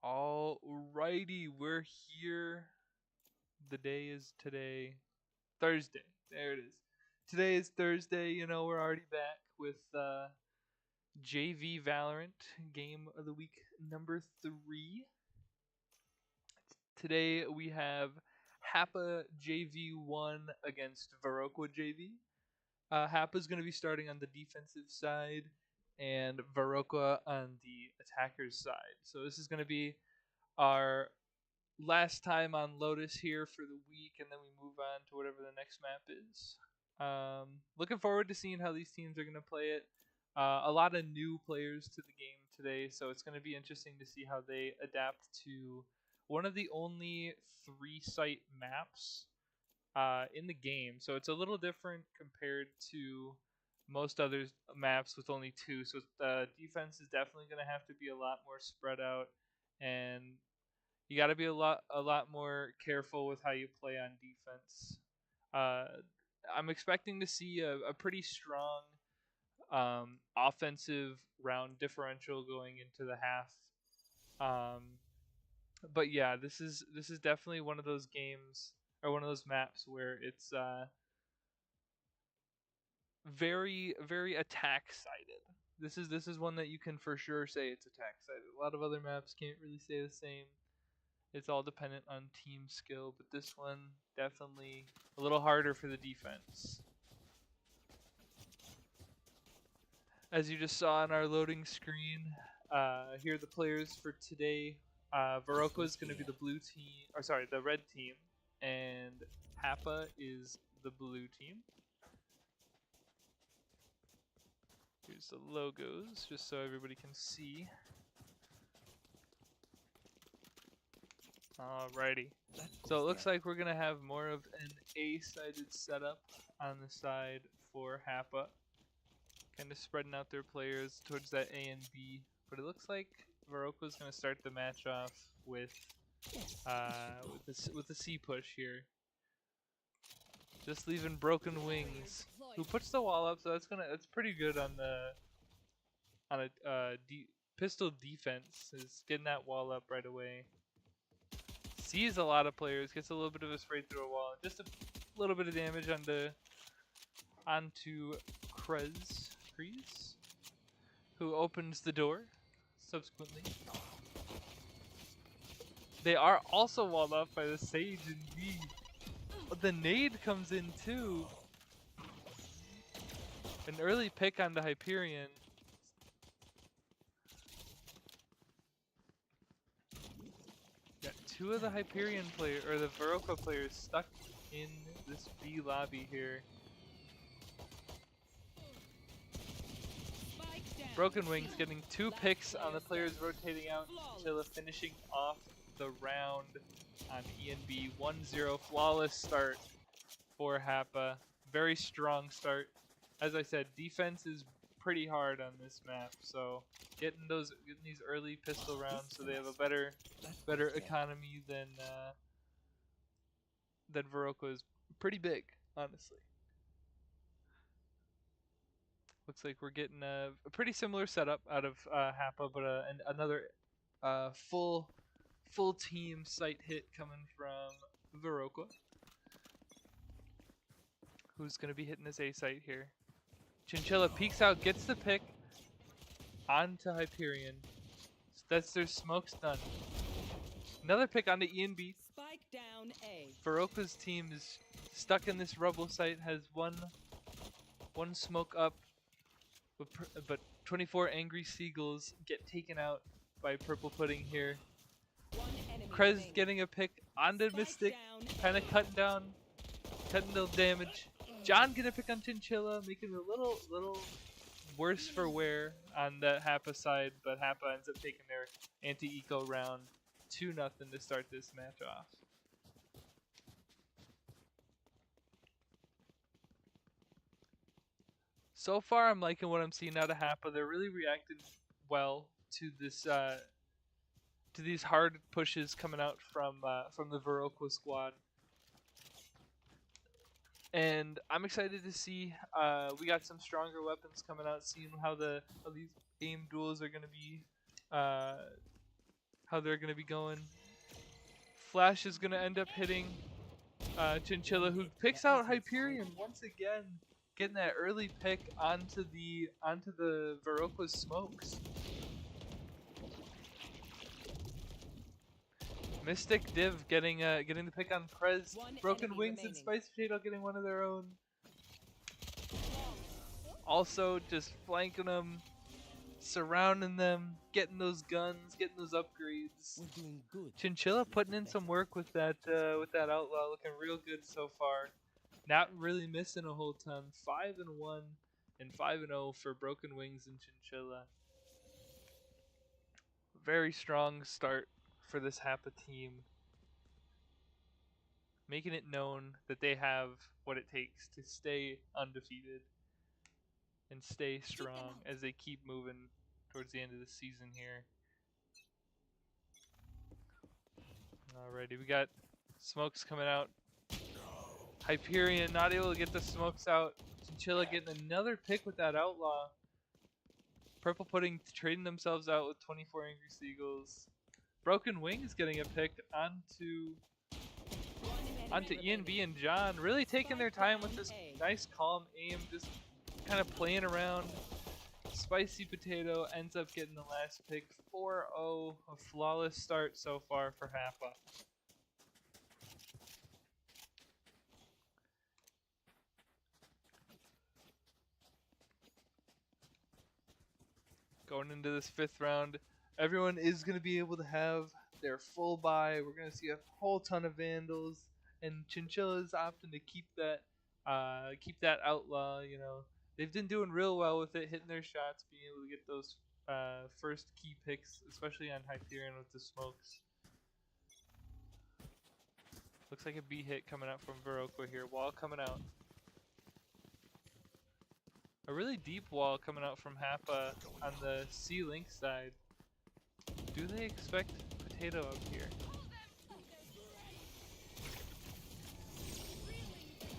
Alrighty, we're here. The day is today, Thursday. There it is. Today is Thursday. You know, we're already back with JV Valorant game of the week number 3. Today we have HAPA JV 1 against Viroqua JV. HAPA is going to be starting on the defensive side, and Viroqua on the attacker's side. So this is going to be our last time on Lotus here for the week, and then we move on to whatever the next map is. Looking forward to seeing how these teams are going to play it. A lot of new players to the game today, so it's going to be interesting to see how they adapt to one of the only 3-site maps in the game. So it's a little different compared to most other maps with only 2. So the defense is definitely going to have to be a lot more spread out, and you got to be a lot more careful with how you play on defense. I'm expecting to see a pretty strong offensive round differential going into the half. But yeah, this is definitely one of those games or one of those maps where it's very attack sided. This is one that you can for sure say it's attack sided. A lot of other maps can't really say the same. It's all dependent on team skill, but this one definitely a little harder for the defense. As you just saw on our loading screen, here are the players for today. Viroqua is going to be the blue team, or sorry, the red team, and HAPA is the blue team. Here's the logos, just so everybody can see. Alrighty. So it looks like we're going to have more of an A-sided setup on the side for HAPA. Kind of spreading out their players towards that A and B. But it looks like Viroqua's going to start the match off with the C push here. Just leaving Broken Wings, who puts the wall up, so that's pretty good on a pistol defense, is getting that wall up right away. Sees a lot of players, gets a little bit of a spray through a wall, just a little bit of damage onto Krez, who opens the door subsequently. They are also walled off by the Sage and B. The nade comes in too. An early pick on the Hyperion. Got 2 of the Hyperion players, or the Viroqua players, stuck in this B lobby here. Broken Wings getting 2 picks on the players rotating out until finishing off the round on E and B. 1-0 flawless start for HAPA. Very strong start. As I said, defense is pretty hard on this map, so getting these early pistol rounds so they have a better economy than Viroqua is pretty big, honestly. Looks like we're getting a pretty similar setup out of HAPA, but another full team site hit coming from Viroqua, who's going to be hitting this A site here. Chinchilla peeks out, gets the pick onto Hyperion. So that's their smokes done. Another pick onto E and B. Spike down A. Viroqua's team is stuck in this rubble site, has one smoke up, but 24 angry seagulls get taken out by Purple Pudding here. Krez getting a pick onto Mystic, kind of cutting down damage. John getting a pick on Chinchilla, making it a little worse for wear on the HAPA side, but HAPA ends up taking their anti-eco round 2-0 to start this match off. So far, I'm liking what I'm seeing out of HAPA. They're really reacting well to this to these hard pushes coming out from the Viroqua squad. And I'm excited to see. We got some stronger weapons coming out. Seeing how these aim duels are going to be, how they're going to be going. Flash is going to end up hitting Chinchilla, who picks out Hyperion once again, getting that early pick onto the Viroqua's smokes. Mystic Div getting the pick on Prez. Broken Wings and Spice Potato getting one of their own. Also just flanking them, surrounding them, getting those guns, getting those upgrades. We're doing good. Chinchilla putting in some work with that outlaw, looking real good so far. Not really missing a whole ton. 5-1 and 5-0 for Broken Wings and Chinchilla. Very strong start for this HAPA team, making it known that they have what it takes to stay undefeated and stay strong as they keep moving towards the end of the season here. Alrighty, we got smokes coming out. Hyperion not able to get the smokes out. Chinchilla getting another pick with that outlaw. Purple Pudding trading themselves out with 24 Angry Seagulls. Broken Wings getting a pick onto ENB and John. Really taking their time with this nice calm aim, just kind of playing around. Spicy Potato ends up getting the last pick. 4-0, a flawless start so far for HAPA. Going into this 5th round, everyone is going to be able to have their full buy. We're going to see a whole ton of Vandals, and Chinchilla's opting to keep that outlaw. You know, they've been doing real well with it, hitting their shots, being able to get those first key picks, especially on Hyperion with the smokes. Looks like a B hit coming out from Viroqua here. Wall coming out. A really deep wall coming out from HAPA on the C-Link side. Do they expect Potato up here?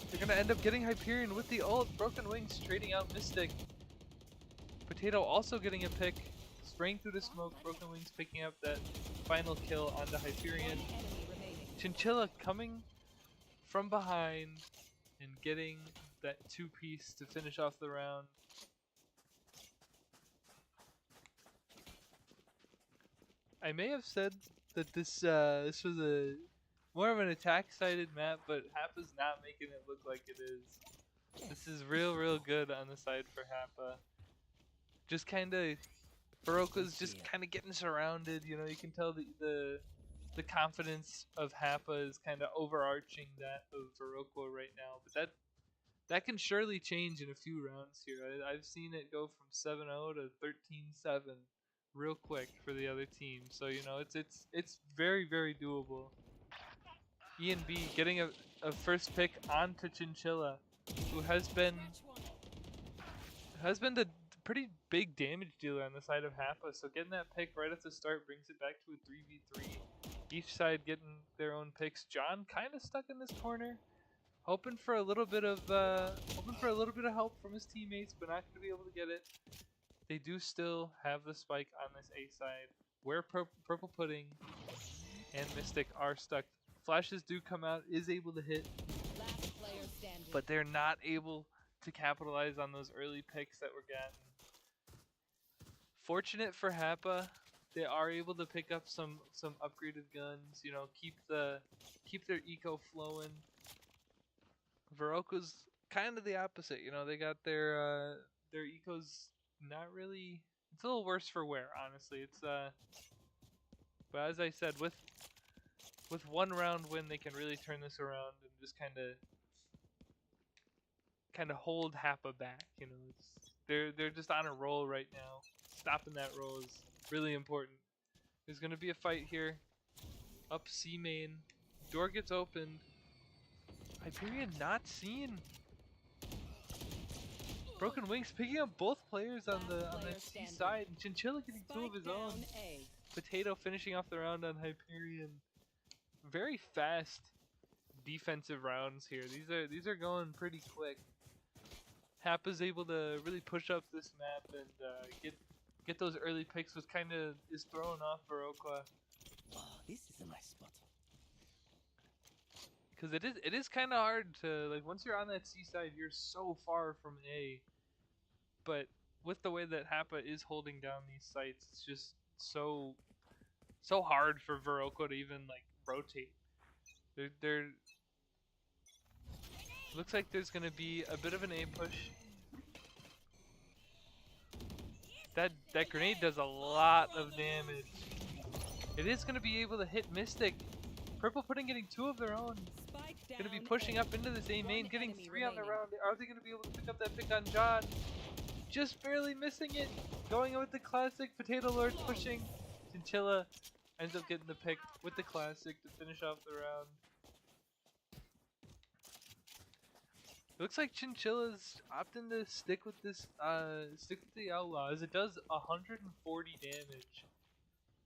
They're going to end up getting Hyperion with the ult. Broken Wings trading out Mystic. Potato also getting a pick. Spraying through the smoke. Broken Wings picking up that final kill onto Hyperion. Chinchilla coming from behind and getting that 2-piece to finish off the round. I may have said that this was a more of an attack-sided map, but HAPA's not making it look like it is. This is real good on the side for HAPA. Just kind of, Viroqua's just kind of getting surrounded. You know, you can tell the confidence of HAPA is kind of overarching that of Viroqua right now, but that can surely change in a few rounds here. I've seen it go from 7-0 to 13-7 real quick for the other team. So, you know, it's very doable. ENB getting a first pick onto Chinchilla, who has been the pretty big damage dealer on the side of HAPA. So getting that pick right at the start brings it back to a 3v3. Each side getting their own picks. John kind of stuck in this corner, hoping for a little bit of help from his teammates, but not going to be able to get it. They do still have the spike on this A side, where Purple Pudding and Mystic are stuck. Flashes do come out, is able to hit, but they're not able to capitalize on those early picks that were gotten. Fortunate for HAPA, they are able to pick up some upgraded guns. You know, keep their eco flowing. Viroqua's kind of the opposite. You know, they got their ecos not really. It's a little worse for wear, honestly. It's but as I said, with one round win, they can really turn this around and just kind of hold HAPA back. You know, they're just on a roll right now. Stopping that roll is really important. There's gonna be a fight here. Up C main, door gets opened. Hyperion not seen. Broken Wings picking up both players on the C side, and Chinchilla getting 2 of his own. Potato finishing off the round on Hyperion. Very fast defensive rounds here. These are going pretty quick. HAPA's able to really push up this map and get those early picks, which kind of is throwing off Viroqua. this is a nice spot. Because it is kind of hard to, like, once you're on that C side, you're so far from A. But with the way that HAPA is holding down these sites, it's just so hard for Viroqua to even like rotate. They're looks like there's gonna be a bit of an A push. That grenade does a lot of damage. It is gonna be able to hit Mystic. Purple Pudding getting 2 of their own. Gonna be pushing up into this A main, getting 3 on the round. Are they gonna be able to pick up that pick on John? Just barely missing it. Going with the classic. Potato Lord pushing. Chinchilla ends up getting the pick with the classic to finish off the round. It looks like Chinchilla's opting to stick with this, stick with the Outlaws. It does 140 damage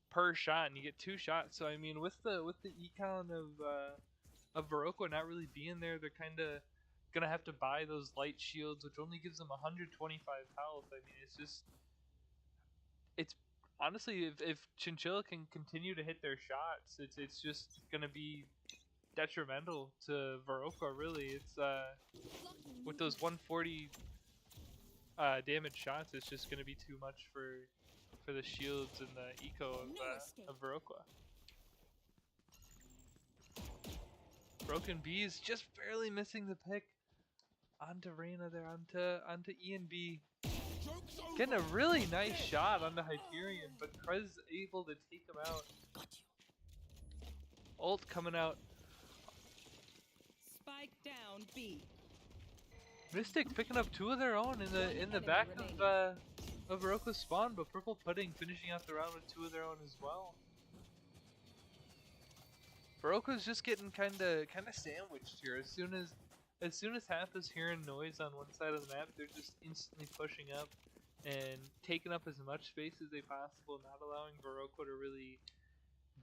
per shot, and you get 2 shots. So I mean, with the econ of Viroqua not really being there, they're kind of gonna have to buy those light shields, which only gives them 125 health. I mean, it's honestly, if Chinchilla can continue to hit their shots, it's just gonna be detrimental to Viroqua. Really, it's with those 140 damage shots, it's just gonna be too much for the shields and the eco of Viroqua. Broken Bees just barely missing the pick onto Reyna there, onto E and B. Getting a really nice shot onto Hyperion, but Krez able to take him out. Ult coming out. Spike down B. Mystic picking up 2 of their own in the back of Viroqua's spawn, but Purple Pudding finishing out the round with 2 of their own as well. Viroqua's just getting kind of sandwiched here. As soon as HAPA's hearing noise on one side of the map, they're just instantly pushing up and taking up as much space as they possible, not allowing Viroqua to really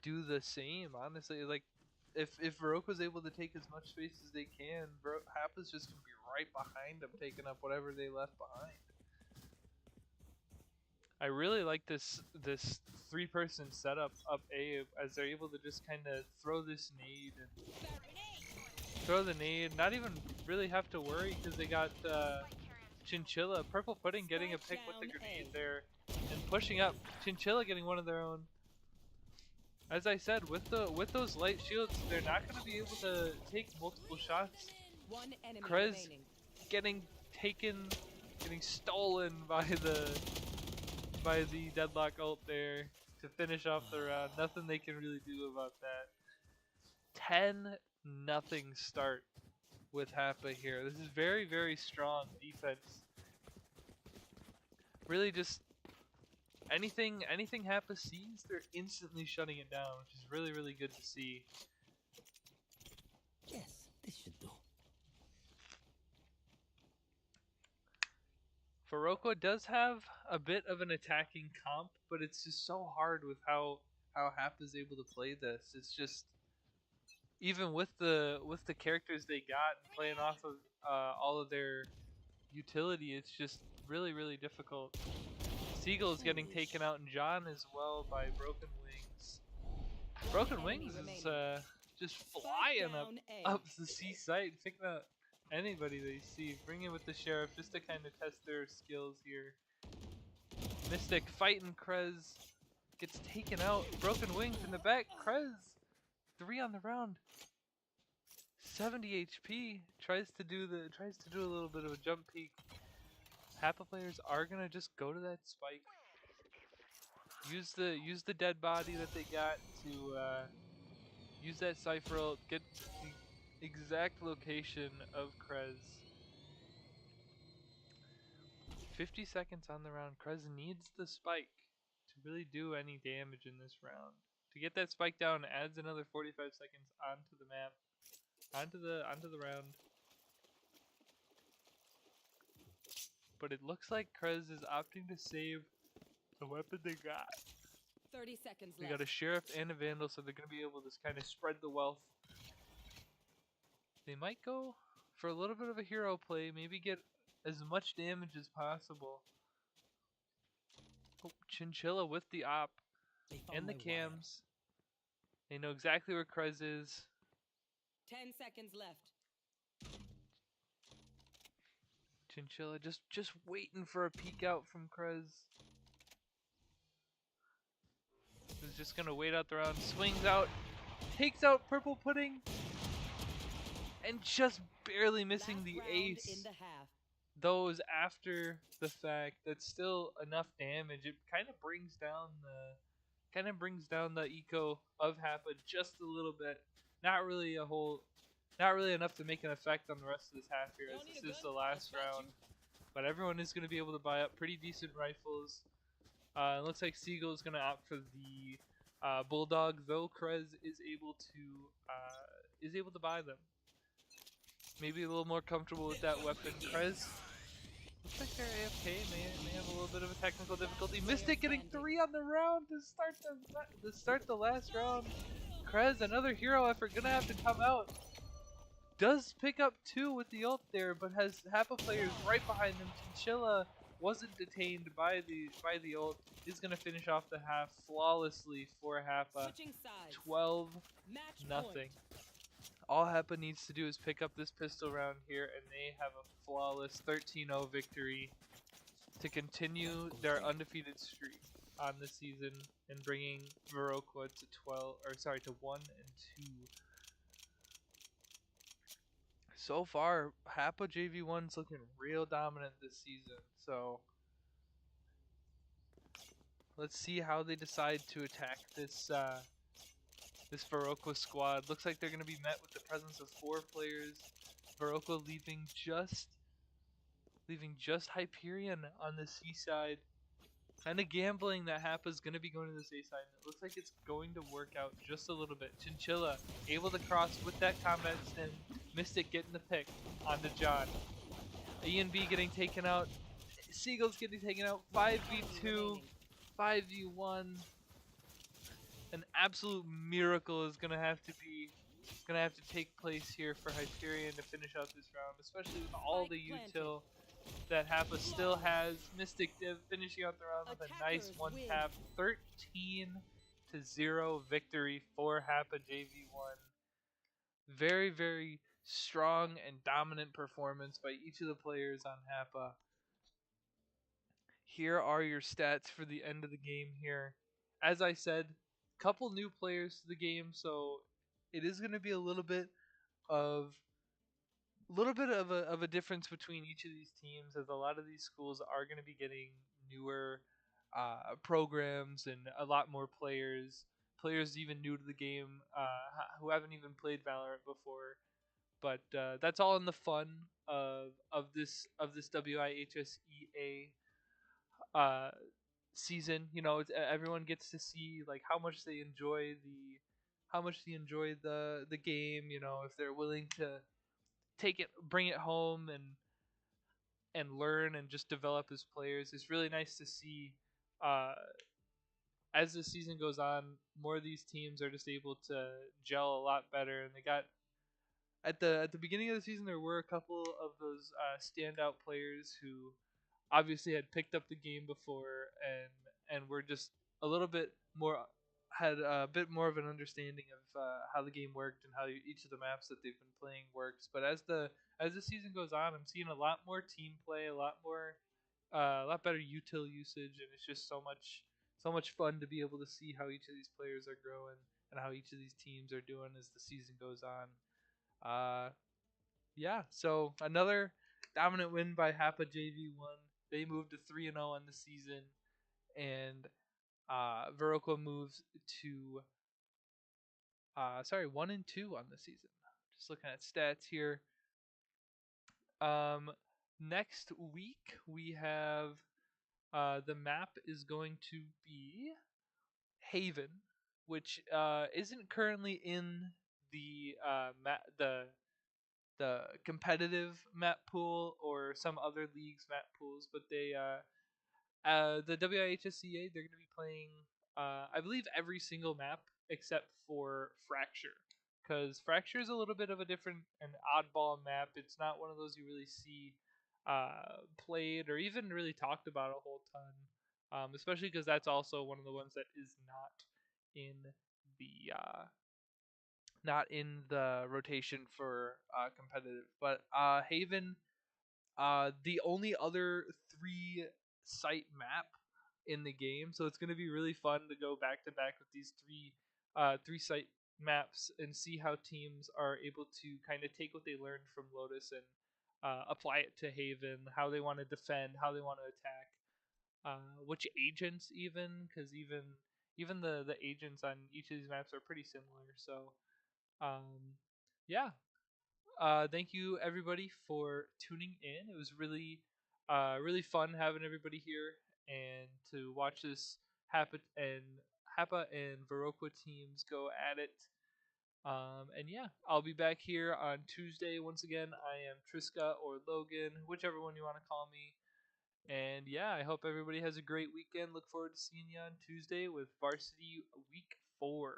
do the same. Honestly, like if Viroqua's able to take as much space as they can, HAPA's just gonna be right behind them, taking up whatever they left behind. I really like this 3-person setup up A, as they're able to just kind of throw this nade and throw the nade, not even really have to worry because they got Chinchilla. Purple Pudding getting a pick with the grenade there and pushing up. Chinchilla getting 1 of their own. As I said, with those light shields, they're not going to be able to take multiple shots. Krez getting stolen by the deadlock ult there to finish off the round. Nothing they can really do about that. 10-0 start with HAPA here. This is very, very strong defense. Really just anything HAPA sees, they're instantly shutting it down, which is really, really good to see. Yes, this should do. Viroqua does have a bit of an attacking comp, but it's just so hard with how HAPA's able to play this. It's just, even with the characters they got and playing off of all of their utility, it's just really, really difficult. Seagull's getting taken out, and John as well by Broken Wings. Broken Wings is just flying up the C site, picking up anybody they see, bringing with the Sheriff just to kind of test their skills here. Mystic fighting Krez, gets taken out. Broken Wings in the back. Krez 3 on the round. 70 HP. Tries to do a little bit of a jump peek. HAPA players are gonna just go to that spike. Use the dead body that they got to use that Cypher ult, get the exact location of Krez. 50 seconds on the round. Krez needs the spike to really do any damage in this round. To get that spike down adds another 45 seconds onto the map, onto the round. But it looks like Krez is opting to save the weapon they got. 30 seconds They left. got a Sheriff and a Vandal, so they're going to be able to kind of spread the wealth. They might go for a little bit of a hero play, maybe get as much damage as possible. Oh, Chinchilla with the op and the cams. They know exactly where Krez is. 10 seconds left. Chinchilla just waiting for a peek out from Krez. He's just gonna wait out the round, swings out, takes out Purple Pudding, and just barely missing Last the round ace. in the half. Those after the fact, that's still enough damage. It kind of brings down the eco of HAPA just a little bit. Not really enough to make an effect on the rest of this half here, as this is the last round. But everyone is going to be able to buy up pretty decent rifles. It looks like Seagull is going to opt for the Bulldog, though Krez is able to buy them. Maybe a little more comfortable with that weapon. Krez looks like they're AFK. May have a little bit of a technical difficulty. Mystic getting 3 on the round to start the last round. Krez, another hero effort, gonna have to come out. Does pick up 2 with the ult there, but has HAPA players right behind him. Chinchilla wasn't detained by the ult. Is gonna finish off the half flawlessly for HAPA. 12-0. All HAPA needs to do is pick up this pistol round here, and they have a flawless 13-0 victory to continue their undefeated streak on the season and bringing Viroqua to 1-2. So far, HAPA JV1's looking real dominant this season. So let's see how they decide to attack this Viroqua squad. Looks like they're going to be met with the presence of 4 players. Viroqua leaving just Hyperion on the C side. Kind of gambling that HAPA's going to be going to the C side. It looks like it's going to work out just a little bit. Chinchilla able to cross with that combat stim. Mystic getting the pick onto John. E&B getting taken out. Seagull's getting taken out. 5v2, 5v1. An absolute miracle is gonna have to take place here for Hyperion to finish out this round, especially with all the util that HAPA still has. Mystic Div finishing out the round with a nice one tap. 13-0 victory for HAPA JV1. Very, very strong and dominant performance by each of the players on HAPA. Here are your stats for the end of the game here. As I said, couple new players to the game, so it is going to be a little bit of a difference between each of these teams, as a lot of these schools are going to be getting newer programs and a lot more players even new to the game, who haven't even played Valorant before. But that's all in the fun of this WIHSEA season. You know, everyone gets to see like how much they enjoy the game. You know, if they're willing to bring it home and learn and just develop as players. It's really nice to see. As the season goes on, more of these teams are just able to gel a lot better, and they got at the beginning of the season there were a couple of those standout players who obviously had picked up the game before and were just a little bit more had a bit more of an understanding of how the game worked and how each of the maps that they've been playing works. But as the season goes on, I'm seeing a lot more team play, a lot better util usage, and it's just so much fun to be able to see how each of these players are growing and how each of these teams are doing as the season goes on. Yeah, so another dominant win by HAPA JV1. They moved to 3-0 on the season, and Viroqua moves to 1-2 on the season. Just looking at stats here. Next week we have the map is going to be Haven, which isn't currently in the the competitive map pool or some other leagues map pools, but the WIHSEA, they're going to be playing I believe every single map except for Fracture, because Fracture is a little bit of a different and oddball map. It's not one of those you really see played or even really talked about a whole ton, especially because that's also one of the ones that is not in the not in the rotation for competitive. But Haven, the only other 3-site map in the game, so it's going to be really fun to go back to back with these 3-site maps and see how teams are able to kind of take what they learned from Lotus and apply it to Haven, how they want to defend, how they want to attack, which agents even, because even the agents on each of these maps are pretty similar. So yeah, thank you everybody for tuning in. It was really fun having everybody here and to watch this HAPA and Viroqua teams go at it. And yeah, I'll be back here on Tuesday once again. I am Triska or Logan, whichever one you want to call me. And yeah, I hope everybody has a great weekend. Look forward to seeing you on Tuesday with Varsity Week 4.